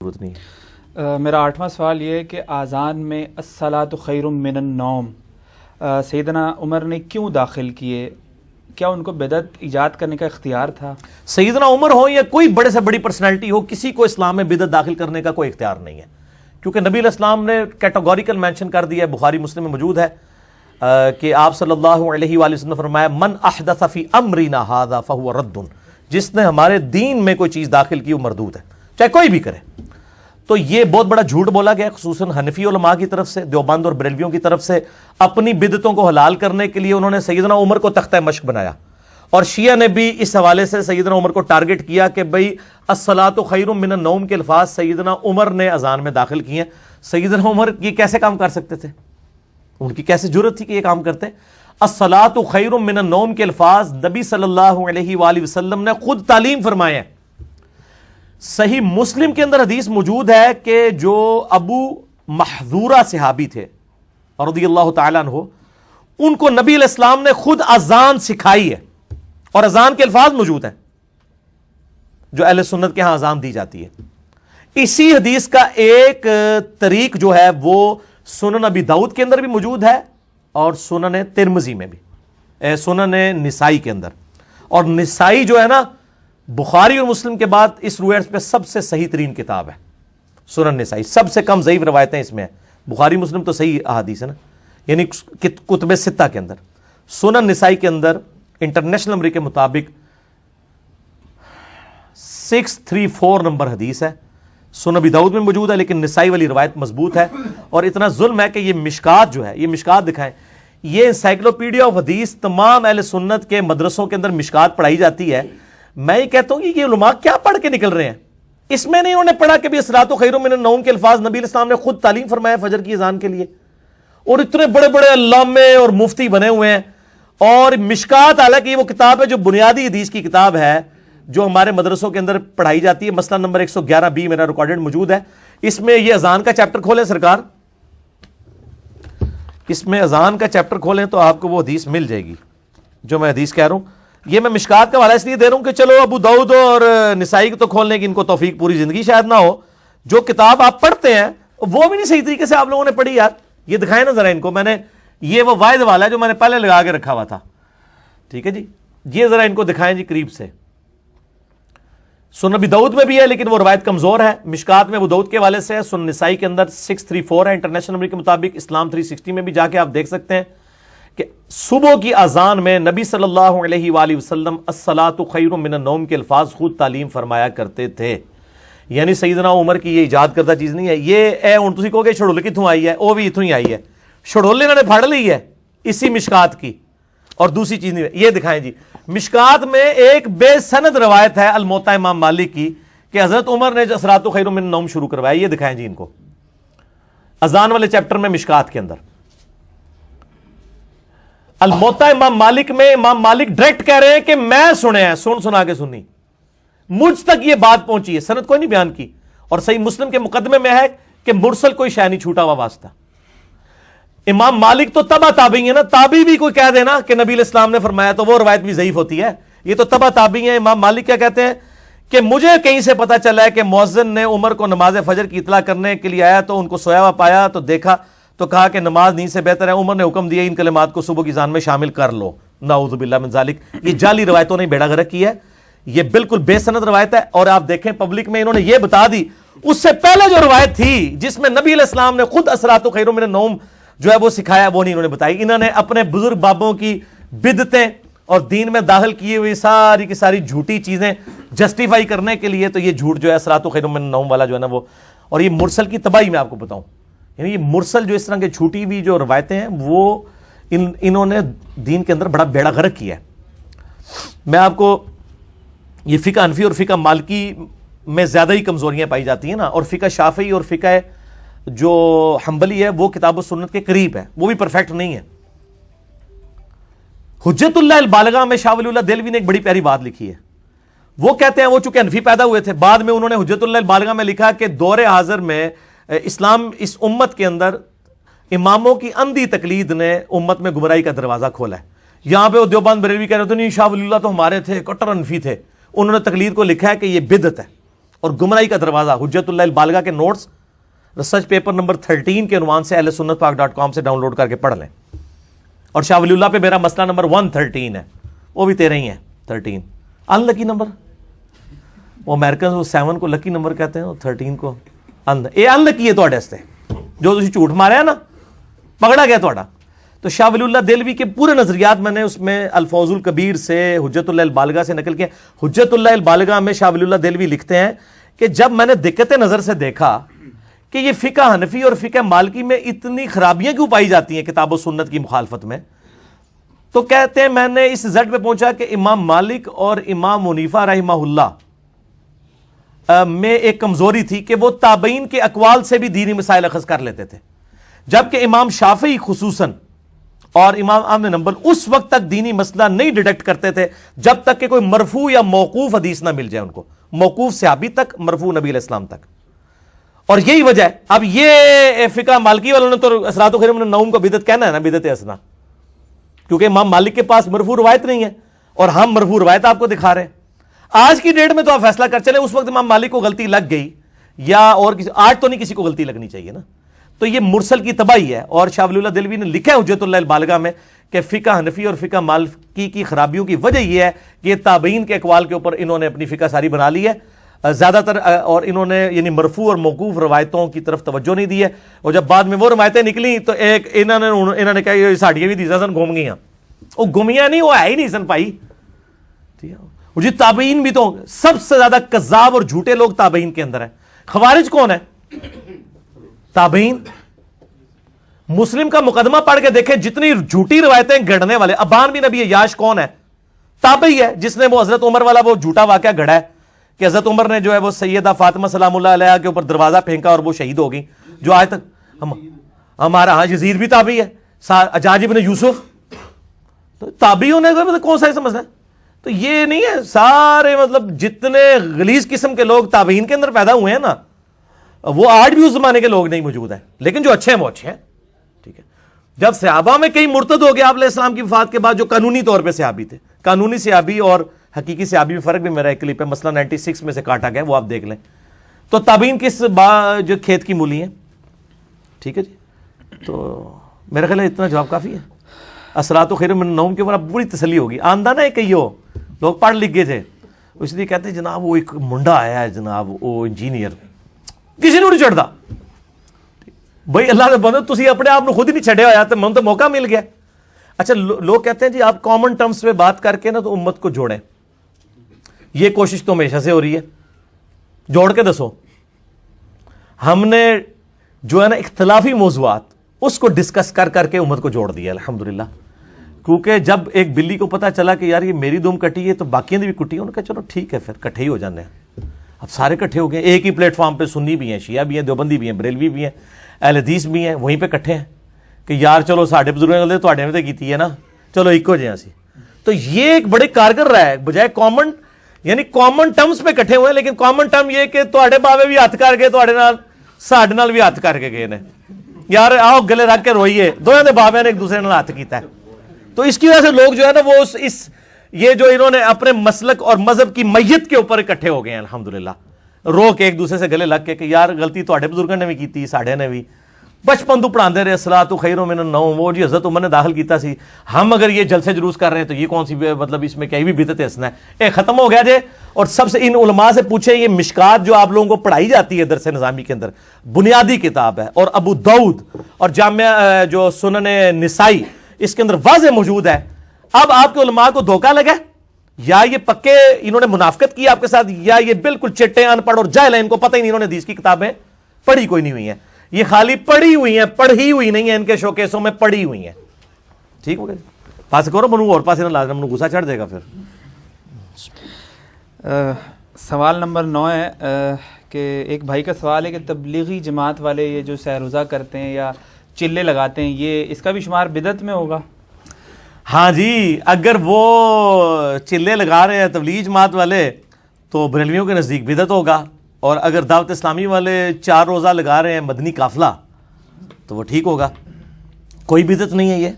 ضرورت نہیں ہے۔ میرا 8واں سوال یہ ہے کہ آذان میں الصلاۃ خیر من النوم سیدنا عمر نے کیوں داخل کیے؟ کیا ان کو بدعت ایجاد کرنے کا اختیار تھا؟ سیدنا عمر ہو یا کوئی بڑے سے بڑی پرسنالٹی ہو، کسی کو اسلام میں بدعت داخل کرنے کا کوئی اختیار نہیں ہے، کیونکہ نبی علیہ السلام نے کیٹیگوریکل مینشن کر دیا ہے، بخاری مسلم میں موجود ہے کہ آپ صلی اللہ علیہ وآلہ وسلم نے فرمایا من احدث فی امرنا ھذا فہو رد، جس نے ہمارے دین میں کوئی چیز داخل کی وہ مردود ہے، چاہے کوئی بھی کرے۔ تو یہ بہت بڑا جھوٹ بولا گیا خصوصاً حنفی علماء کی طرف سے، دیوبند اور بریلویوں کی طرف سے۔ اپنی بدعتوں کو حلال کرنے کے لیے انہوں نے سیدنا عمر کو تختہ مشق بنایا، اور شیعہ نے بھی اس حوالے سے سیدنا عمر کو ٹارگٹ کیا کہ بھئی الصلاۃ خیر من النوم کے الفاظ سیدنا عمر نے اذان میں داخل کیے ہیں۔ سیدنا عمر یہ کیسے کام کر سکتے تھے؟ ان کی کیسے جرت تھی کہ یہ کام کرتے؟ الصلاۃ خیر من النوم کے الفاظ نبی صلی اللہ علیہ وآلہ وسلم نے خود تعلیم فرمائے ہیں۔ صحیح مسلم کے اندر حدیث موجود ہے کہ جو ابو محذورہ صحابی تھے رضی اللہ تعالیٰ عنہ، ان کو نبی علیہ السلام نے خود اذان سکھائی ہے، اور اذان کے الفاظ موجود ہیں جو اہل سنت کے ہاں اذان دی جاتی ہے۔ اسی حدیث کا ایک طریق جو ہے وہ سنن ابی داؤد کے اندر بھی موجود ہے اور سنن ترمذی میں بھی، سنن نسائی کے اندر۔ اور نسائی جو ہے نا بخاری اور مسلم کے بعد اس روایت پہ سب سے صحیح ترین کتاب ہے سنن نسائی، سب سے کم ضعیف روایتیں اس میں ہیں۔ بخاری مسلم تو صحیح احادیث ہے نا، یعنی کتب ستہ کے اندر۔ سنن نسائی کے اندر انٹرنیشنل نمبر کے مطابق 634 نمبر حدیث ہے، سنن ابی داؤد میں موجود ہے، لیکن نسائی والی روایت مضبوط ہے۔ اور اتنا ظلم ہے کہ یہ مشکات جو ہے، یہ مشکات دکھائیں، یہ انسائکلوپیڈیا آف حدیث تمام اہل سنت کے مدرسوں کے اندر مشکات پڑھائی جاتی ہے۔ میں یہ کہتا ہوں کہ یہ علماء کیا پڑھ کے نکل رہے ہیں؟ اس میں نہیں انہوں نے پڑھا کہ الصلاۃ خیر من النوم کے الفاظ نبی علیہ السلام نے خود تعلیم فرمایا فجر کی اذان کے لیے، اور اتنے بڑے بڑے علامے اور مفتی بنے ہوئے ہیں۔ اور مشکات حالانکہ یہ وہ کتاب ہے جو بنیادی حدیث کی کتاب ہے جو ہمارے مدرسوں کے اندر پڑھائی جاتی ہے، مسئلہ نمبر 111B میرا ریکارڈڈ موجود ہے۔ اس میں یہ اذان کا چیپٹر کھولیں سرکار، اس میں اذان کا چیپٹر کھولیں تو آپ کو وہ حدیث مل جائے گی جو میں حدیث کہہ رہا ہوں۔ یہ میں مشکات کا حوالہ اس لیے دے رہا ہوں کہ چلو ابو داؤد اور نسائی کو تو کھولنے کی ان کو توفیق پوری زندگی شاید نہ ہو، جو کتاب آپ پڑھتے ہیں وہ بھی نہیں صحیح طریقے سے آپ لوگوں نے پڑھی یار۔ یہ دکھائیں نا ذرا ان کو، میں نے یہ وہ واحد والا ہے جو میں نے پہلے لگا کے رکھا ہوا تھا، ٹھیک ہے جی، یہ ذرا ان کو دکھائیں جی قریب سے۔ سنن ابی داؤد میں بھی ہے لیکن وہ روایت کمزور ہے، مشکات میں ابو داؤد کے حوالے سے ہے، سنن نسائی کے اندر 634 ہے انٹرنیشنل نمبر کے مطابق، اسلام 360 میں بھی جا کے آپ دیکھ سکتے ہیں کہ صبح کی اذان میں نبی صلی اللہ علیہ وآلہ وسلم الصلاۃ خیر من النوم کے الفاظ خود تعلیم فرمایا کرتے تھے۔ یعنی سیدنا عمر کی یہ ایجاد کردہ چیز نہیں ہے۔ یہ ہن تسی کہو گے چھڑول کتھوں آئی ہے، وہ بھی اتھوں ہی آئی ہے، چھڑول انہوں نے پھڑ لی ہے اسی مشکات کی، اور دوسری چیز نہیں ہے۔ یہ دکھائیں جی، مشکات میں ایک بے سند روایت ہے الموطا امام مالک کی کہ حضرت عمر نے الصلاۃ خیر من النوم شروع کروایا۔ یہ دکھائیں جی ان کو اذان والے چیپٹر میں مشکات کے اندر، الموطا امام مالک میں امام مالک ڈائریکٹ کہہ رہے ہیں کہ میں سنے ہیں، سنا کے سنی، مجھ تک یہ بات پہنچی ہے، سند کوئی نہیں بیان کی۔ اور صحیح مسلم کے مقدمے میں ہے کہ مرسل کوئی شے نہیں چھوٹا ہوا واسطہ۔ امام مالک تو تبع تابعی ہے نا، تابعی بھی کوئی کہہ دینا کہ نبی علیہ السلام نے فرمایا تو وہ روایت بھی ضعیف ہوتی ہے، یہ تو تبع تابعی ہیں۔ امام مالک کیا کہتے ہیں کہ مجھے کہیں سے پتا چلا ہے کہ مؤذن نے عمر کو نماز فجر کی اطلاع کرنے کے لیے آیا تو ان کو سویا ہوا پایا تو دیکھا تو کہا کہ نماز نیند سے بہتر ہے، عمر نے حکم دیا ان کلمات کو صبح کی اذان میں شامل کر لو۔ نعوذ باللہ من ذالک، یہ جعلی روایتوں نے بیڑا غرق کی ہے، یہ بالکل بے سند روایت ہے۔ اور آپ دیکھیں پبلک میں انہوں نے یہ بتا دی، اس سے پہلے جو روایت تھی جس میں نبی علیہ السلام نے خود الصلاۃ خیر من النوم جو ہے وہ سکھایا، وہ نہیں انہوں نے بتائی۔ انہوں نے اپنے بزرگ بابوں کی بدعتیں اور دین میں داخل کیے ہوئی ساری کی ساری جھوٹی چیزیں جسٹیفائی کرنے کے لیے تو یہ جھوٹ جو ہے الصلاۃ خیر من النوم والا جو ہے نا وہ، اور یہ مرسل کی تباہی میں آپ کو بتاؤں، یعنی یہ مرسل جو اس طرح کے چھوٹی ہوئی جو روایتیں ہیں وہ انہوں نے دین کے اندر بڑا بیڑا غرق کیا ہے۔ میں آپ کو یہ فقہ حنفی اور فقہ مالکی میں زیادہ ہی کمزوریاں پائی جاتی ہیں نا، اور فقہ شافعی اور فقہ جو حنبلی ہے وہ کتاب و سنت کے قریب ہے، وہ بھی پرفیکٹ نہیں ہے۔ حجت اللہ البالغہ میں شاہ ولی اللہ دہلوی نے ایک بڑی پیاری بات لکھی ہے، وہ کہتے ہیں وہ چونکہ حنفی پیدا ہوئے تھے، بعد میں انہوں نے حجت اللہ البالغہ میں لکھا کہ دور حاضر میں اسلام اس امت کے اندر اماموں کی اندھی تقلید نے امت میں گمراہی کا دروازہ کھولا ہے۔ یہاں پہ وہ دیوبند بریلوی کہہ رہے تھے نہیں شاہ ولی اللہ تو ہمارے تھے، کٹر حنفی تھے، انہوں نے تقلید کو لکھا ہے کہ یہ بدعت ہے، اور گمراہی کا دروازہ حجت اللہ البالغہ کے نوٹس ریسرچ پیپر نمبر 13 کے عنوان سے ahlsunnatpak.com سے ڈاؤن لوڈ کر کے پڑھ لیں. اور شاہ ولی اللہ پہ میرا مسئلہ نمبر 113 ہے, وہ بھی تیرے ہی ہے 13. ان لکی نمبر, وہ امریکن وہ 7 کو لکی نمبر کہتے ہیں, وہ 13 کو یہ ان لکی ہے تھوڑے واسطے جو تسی جھوٹ ماریا نا, پکڑا گیا تھوڑا. تو شاہ ولی اللہ دہلوی کے پورے نظریات میں نے اس میں الفوز الکبیر سے حجت اللہ البالغہ سے نقل کیا. حجت اللہ البالغہ میں شاہ ولی اللہ دہلوی لکھتے ہیں کہ جب میں نے دقت نظر سے دیکھا کہ یہ فقہ حنفی اور فقہ مالکی میں اتنی خرابیاں کیوں پائی جاتی ہیں کتاب و سنت کی مخالفت میں, تو کہتے ہیں میں نے اس زد پہ پہنچا کہ امام مالک اور امام حنیفہ رحمہ اللہ میں ایک کمزوری تھی کہ وہ تابعین کے اقوال سے بھی دینی مسائل اخذ کر لیتے تھے, جبکہ امام شافعی خصوصاً اور امام احمد نمبل اس وقت تک دینی مسئلہ نہیں ڈیٹیکٹ کرتے تھے جب تک کہ کوئی مرفوع یا موقوف حدیث نہ مل جائے ان کو, موقوف صحابی تک, مرفوع نبی علیہ السلام تک. اور یہی وجہ ہے. اب یہ فقہ مالکی والوں نے تو اثرات و خیر من النوم کو بدعت کہنا ہے نا, بدعت حسنہ, کیونکہ امام مالک کے پاس مرفوع روایت نہیں ہے اور ہم مرفوع روایت آپ کو دکھا رہے ہیں. آج کی ڈیٹ میں تو آپ فیصلہ کر چلیں اس وقت امام مالک کو غلطی لگ گئی یا اور کسی, آج تو نہیں کسی کو غلطی لگنی چاہیے نا. تو یہ مرسل کی تباہی ہے. اور شاہ ولی اللہ دہلوی نے لکھا ہے حجت اللہ البالغہ میں کہ فقہ حنفی اور فقہ مالکی کی خرابیوں کی وجہ یہ ہے کہ تابعین کے اقوال کے اوپر انہوں نے اپنی فقہ ساری بنا لی ہے زیادہ تر, اور انہوں نے یعنی مرفوع اور موقوف روایتوں کی طرف توجہ نہیں دی ہے. اور جب بعد میں وہ روایتیں نکلی تو ایک انہوں نے کہا یہ ساڑیاں بھی دیزا سن گھوم گئیاں, وہ گمیاں نہیں, وہ ہے ہی نہیں سن پائی. جی تابعین بھی تو سب سے زیادہ کذاب اور جھوٹے لوگ تابعین کے اندر ہیں. خوارج کون ہے؟ تابعین. مسلم کا مقدمہ پڑھ کے دیکھیں جتنی جھوٹی روایتیں گڑھنے والے, ابان بن ابی عیاش کون ہے؟ تابعی ہے, جس نے وہ حضرت عمر والا وہ جھوٹا واقعہ گڑھا ہے کہ حضرت عمر نے جو ہے وہ سیدہ فاطمہ سلام اللہ علیہ کے اوپر دروازہ پھینکا اور وہ شہید ہو گئی, جو آج تک ہمارا ہاں یزید بھی تابعی ہے, حجاج بن یوسف. تو تابعیوں نے مطلب کون سا سمجھنا ہے؟ تو یہ نہیں ہے سارے مطلب جتنے غلیظ قسم کے لوگ تابعین کے اندر پیدا ہوئے ہیں نا, وہ آج بھی اس زمانے کے لوگ نہیں موجود ہیں, لیکن جو اچھے ہیں وہ اچھے ہیں. ٹھیک ہے, جب صحابہ میں کئی مرتد ہو گئے آپ علیہ السلام کی وفات کے بعد جو قانونی طور پہ صحابی تھے, قانونی صحابی اور حقیقی صحابی میں فرق بھی میرا ایک کلپ ہے, مسئلہ 96 میں سے کاٹا گیا, وہ آپ دیکھ لیں. تو تابعین کس جو کھیت کی مولی ہیں. ٹھیک ہے جی, تو میرا خیال ہے اتنا جواب کافی ہے. اثرات و خیر من النوم کے اوپر اب بڑی تسلی ہوگی. آندہ نا کئی ہو لوگ پڑھ لکھ گئے تھے, اس لیے کہتے ہیں جناب وہ ایک منڈا آیا ہے جناب, وہ انجینئر, کسی نے نہیں چڑھتا بھائی. اللہ نے بندہ تسی اپنے آپ خود ہی نہیں چھڑے ہوا, من تو موقع مل گیا. اچھا لوگ کہتے ہیں جی آپ کامن ٹرمز پہ بات کر کے نا تو امت کو جوڑیں. یہ کوشش تو ہمیشہ سے ہو رہی ہے, جوڑ کے دسو. ہم نے جو ہے نا اختلافی موضوعات اس کو ڈسکس کر کر کے امت کو جوڑ دیا الحمدللہ. کیونکہ جب ایک بلی کو پتا چلا کہ یار یہ میری دم کٹی ہے تو باقیوں نے بھی کٹی ہے, انہوں نے کہا چلو ٹھیک ہے پھر کٹھے ہی ہو جانے ہیں. اب سارے کٹھے ہو گئے, ایک ہی پلیٹ فارم پہ سنی بھی ہیں, شیعہ بھی ہیں, دیوبندی بھی ہیں, بریلوی بھی ہیں, اہل حدیث بھی ہیں, وہیں پہ کٹھے ہیں کہ یار چلو ساڈے بزرگوں نے تواڈے نے کیتی ہے نا, چلو ایک ہو جائیں اسی. تو یہ ایک بڑے کارگر رہا ہے, بجائے کامن یعنی کامن ٹرمز پہ کٹھے ہوئے, لیکن کامن ٹرم یہ کہ تواڈے باوے بھی ہاتھ کر کے تواڈے نال ساڈے نال بھی ہاتھ کر کے گئے نے, یار آؤ گلے رکھ کے روئیے, دونوں دے باوے نے ایک دوسرے نال ہاتھ کیتا ہے. تو اس کی وجہ سے لوگ جو ہے نا وہ اس یہ جو انہوں نے اپنے مسلک اور مذہب کی میت کے اوپر اکٹھے ہو گئے ہیں الحمدللہ, رو کے ایک دوسرے سے گلے لگ کے کہ یار غلطی تواڈے بزرگوں نے بھی کیتی, ساڈے نے بھی. بچپن تو پڑھاندے رہے الصلاۃ خیر من النوم, وہ جی حضرت عمر نے داخل کیتا سی, ہم اگر یہ جلسے جلوس کر رہے ہیں تو یہ کون سی مطلب اس میں کیا بھی بدعت حسنہ ہے. اے ختم ہو گیا جے. اور سب سے ان علماء سے پوچھیں, یہ مشکات جو آپ لوگوں کو پڑھائی جاتی ہے درس نظامی کے اندر, بنیادی کتاب ہے, اور ابو داؤد اور جامعہ جو سنن نسائی اس کے اندر واضح موجود ہے. اب آپ کے علماء کو دھوکہ لگا, یا یہ پکے انہوں نے منافقت کی آپ کے ساتھ, یا یہ بالکل چٹے ان پڑھ اور جاہل ہیں, ان کو پتہ ہی نہیں, انہوں نے حدیث کی کتابیں پڑھی کوئی نہیں ہوئی ہیں. یہ خالی پڑھی ہوئی ہیں, پڑھی ہوئی نہیں ہے, ان کے شوکیسوں میں پڑھی ہوئی ہیں. ٹھیک ہو گیا, پاس کرو منو اور پاس نہ لازم منو غصہ چڑھ جائے گا پھر. سوال نمبر 9 ہے کہ ایک بھائی کا سوال ہے کہ تبلیغی جماعت والے یہ جو سہ روزہ کرتے ہیں یا چلے لگاتے ہیں, یہ اس کا بھی شمار بدعت میں ہوگا؟ ہاں جی, اگر وہ چلے لگا رہے ہیں تبلیغی جماعت والے تو بریلویوں کے نزدیک بدعت ہوگا, اور اگر دعوت اسلامی والے 4 روزہ لگا رہے ہیں مدنی قافلہ تو وہ ٹھیک ہوگا, کوئی بدعت نہیں ہے.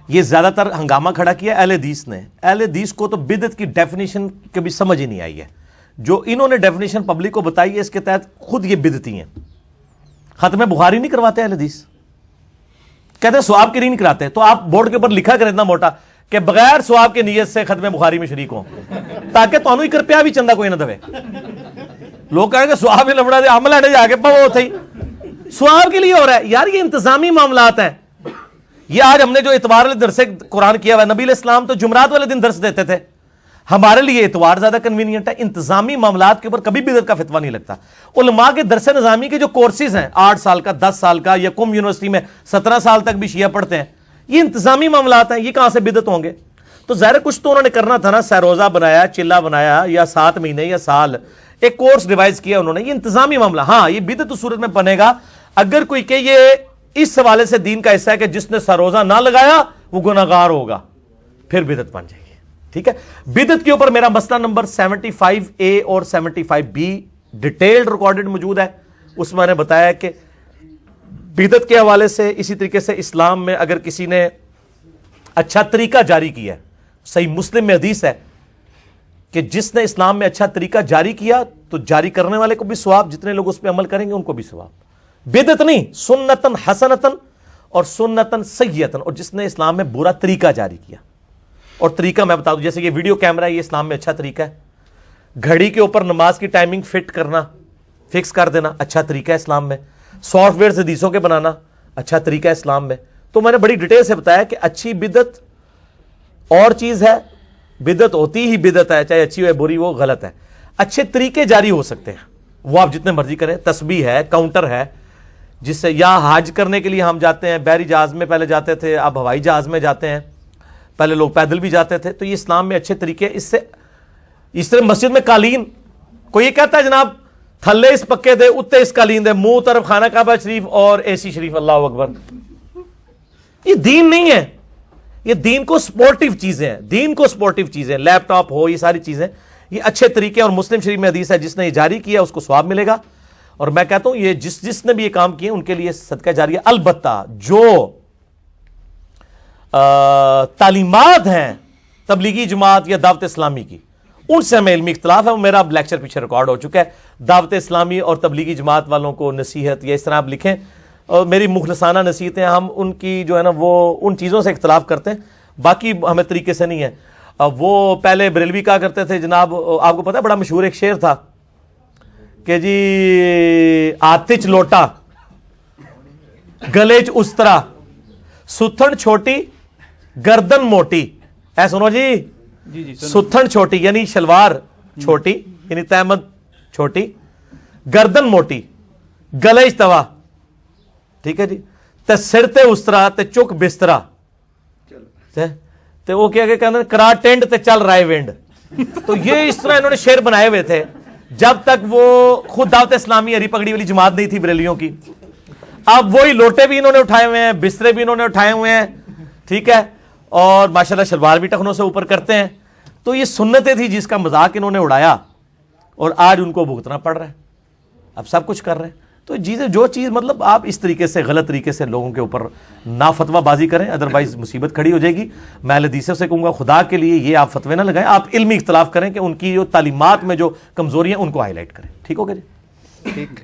یہ زیادہ تر ہنگامہ کھڑا کیا اہل حدیث نے. اہل حدیث کو تو بدعت کی ڈیفینیشن کبھی سمجھ ہی نہیں آئی ہے. جو انہوں نے ڈیفینیشن پبلک کو بتائی ہے اس کے تحت خود یہ بدعتی ہیں. ختم بخاری نہیں کرواتے اہل حدیث, کہتے ہیں ثواب کے لیے نہیں کراتے, تو آپ بورڈ کے اوپر لکھا کریں اتنا موٹا کہ بغیر ثواب کے نیت سے ختم بخاری میں شریک ہوں, تاکہ تانوں ہی کرپیا بھی چندہ کوئی نہ دے. لوگ کہیں گے ثواب لبڑا دے عمل ہے جا کے پو تھے ثواب کے لیے ہو رہا ہے. یار یہ انتظامی معاملات ہیں. یہ آج ہم نے جو اتوار والے درس قرآن کیا ہوا ہے, نبی علیہ السلام تو جمعرات والے دن درس دیتے تھے, ہمارے لیے اتوار زیادہ کنوینئنٹ ہے. انتظامی معاملات کے اوپر کبھی بدعت کا فتویٰ نہیں لگتا. علماء کے درس نظامی کے جو کورسز ہیں 8 سال کا 10 سال کا, یا قم یونیورسٹی میں 17 سال تک بھی شیعہ پڑھتے ہیں, یہ انتظامی معاملات ہیں, یہ کہاں سے بدعت ہوں گے؟ تو ظاہر کچھ تو انہوں نے کرنا تھا نا, سہروزہ بنایا, چلہ بنایا, یا 7 مہینے یا سال ایک کورس ریوائز کیا انہوں نے. یہ انتظامی معاملہ. ہاں یہ بدعت اس صورت میں بنے گا اگر کوئی کہ یہ اس حوالے سے دین کا حصہ ہے کہ جس نے سہروزہ نہ لگایا وہ گناہگار ہوگا, پھر بدعت بن جائے گی. ٹھیک ہے, بدعت کے اوپر میرا مسئلہ نمبر 75A اور 75B ڈیٹیلڈ ریکارڈڈ موجود ہے. اس میں نے بتایا کہ بدعت کے حوالے سے اسی طریقے سے اسلام میں اگر کسی نے اچھا طریقہ جاری کیا ہے, صحیح مسلم میں حدیث ہے کہ جس نے اسلام میں اچھا طریقہ جاری کیا تو جاری کرنے والے کو بھی ثواب, جتنے لوگ اس پہ عمل کریں گے ان کو بھی ثواب. بدعت نہیں, سنتن حسنتن اور سنتن سیئتن. اور جس نے اسلام میں برا طریقہ جاری کیا, اور طریقہ میں بتا دوں, جیسے یہ ویڈیو کیمرہ, یہ اسلام میں اچھا طریقہ ہے. گھڑی کے اوپر نماز کی ٹائمنگ فٹ کرنا, فکس کر دینا, اچھا طریقہ ہے اسلام میں. سافٹ ویئر حدیثوں کے بنانا, اچھا طریقہ ہے اسلام میں. تو میں نے بڑی ڈیٹیل سے بتایا کہ اچھی بدعت اور چیز ہے, بدعت ہوتی ہی بدعت ہے, چاہے اچھی ہو یا بری وہ غلط ہے. اچھے طریقے جاری ہو سکتے ہیں, وہ آپ جتنے مرضی کریں. تسبیح ہے, کاؤنٹر ہے, جس سے یا حج کرنے کے لیے ہم جاتے ہیں, بحری جہاز میں پہلے جاتے تھے, اب ہوائی جہاز میں جاتے ہیں, پہلے لوگ پیدل بھی جاتے تھے. تو یہ اسلام میں اچھے طریقے. اس طرح مسجد میں قالین, کوئی یہ کہتا ہے جناب تھلے اس پکے دے اتے اس قالین دے, منہ طرف خانہ کعبہ شریف اور AC شریف, اللہ اکبر. یہ دین نہیں ہے, یہ دین کو سپورٹیو چیزیں ہیں, دین کو سپورٹیو چیزیں, لیپ ٹاپ ہو, یہ ساری چیزیں یہ اچھے طریقے. اور مسلم شریف میں حدیث ہے جس نے یہ جاری کیا اس کو ثواب ملے گا. اور میں کہتا ہوں یہ جس نے بھی یہ کام کیے ان کے لیے صدقہ جاریہ. البتہ جو تعلیمات ہیں تبلیغی جماعت یا دعوت اسلامی کی, ان سے ہمیں علمی اختلاف ہے. وہ میرا لیکچر پیچھے ریکارڈ ہو چکا ہے. دعوت اسلامی اور تبلیغی جماعت والوں کو نصیحت یا اس طرح آپ لکھیں, اور میری مخلصانہ نصیحتیں, ہم ان کی جو ہے نا وہ ان چیزوں سے اختلاف کرتے ہیں, باقی ہمیں طریقے سے نہیں ہے. وہ پہلے بریلوی کہا کرتے تھے جناب, آپ کو پتہ ہے بڑا مشہور ایک شعر تھا کہ جی آتچ لوٹا گلیچ استرا ستھن چھوٹی گردن موٹی. اے سنو جی, ستھن چھوٹی یعنی شلوار چھوٹی یعنی تہمت چھوٹی, گردن موٹی, گلیچ توا, ٹھیک ہے جی, تے سر تے استرا تے چک بسترا, تے وہ کیا کہتے ہیں کرا ٹینڈ تے چل رائے وینڈ. تو یہ اس طرح انہوں نے شعر بنائے ہوئے تھے جب تک وہ خود دعوت اسلامی ہری پگڑی والی جماعت نہیں تھی بریلیوں کی. اب وہی لوٹے بھی انہوں نے اٹھائے ہوئے ہیں, بسترے بھی انہوں نے اٹھائے ہوئے ہیں, ٹھیک ہے, اور ماشاءاللہ شلوار بھی ٹخنوں سے اوپر کرتے ہیں. تو یہ سنتیں تھی جس کا مذاق انہوں نے اڑایا, اور آج ان کو بھگتنا پڑ رہا ہے. اب سب کچھ کر رہے ہیں. تو جو چیز مطلب آپ اس طریقے سے غلط طریقے سے لوگوں کے اوپر نہ فتویٰ بازی کریں, ادروائز مصیبت کھڑی ہو جائے گی. میں اہل حدیث سے کہوں گا خدا کے لیے یہ آپ فتوے نہ لگائیں, آپ علمی اختلاف کریں کہ ان کی جو تعلیمات میں جو کمزوری ہیں ان کو ہائی لائٹ کریں. ٹھیک ہو گیا جی؟ ٹھیک.